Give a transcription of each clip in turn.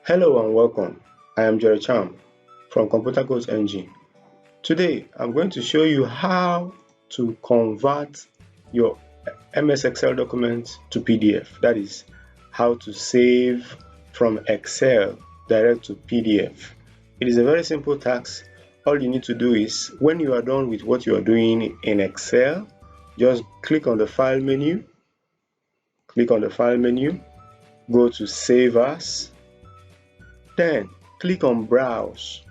Hello and welcome. I am Jerry Cham from Computer Coach NG. Today I'm going to show you how to convert your MS Excel document to PDF. That is, how to save from Excel direct to PDF. It is a very simple task. All you need to do is, when you are done with what you are doing in Excel, just click on the File menu, go to Save As, then click on Browse.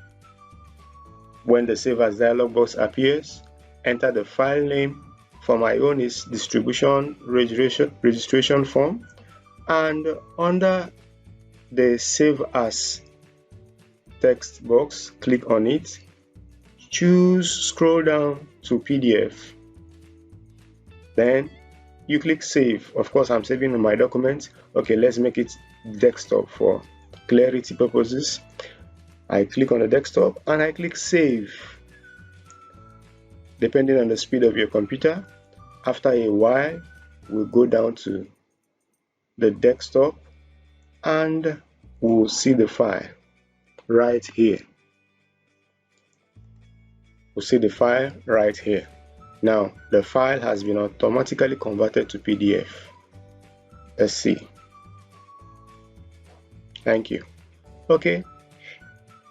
When the Save As dialog box appears, enter the file name. For my own is distribution registration form, and under the Save As text box, click on it, scroll down to PDF, then you click Save. Of course, I'm saving my document. Okay, let's make it desktop for clarity purposes. I click on the desktop and I click Save. Depending on the speed of your computer, after a while we'll go down to the desktop and we'll see the file right here. Now the file has been automatically converted to PDF. Let's see. Thank you. Okay,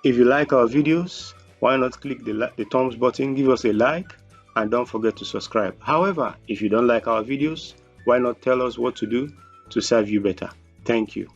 if you like our videos, why not click the thumbs button, give us a like, and don't forget to subscribe. However, if you don't like our videos, why not tell us what to do to serve you better? Thank you.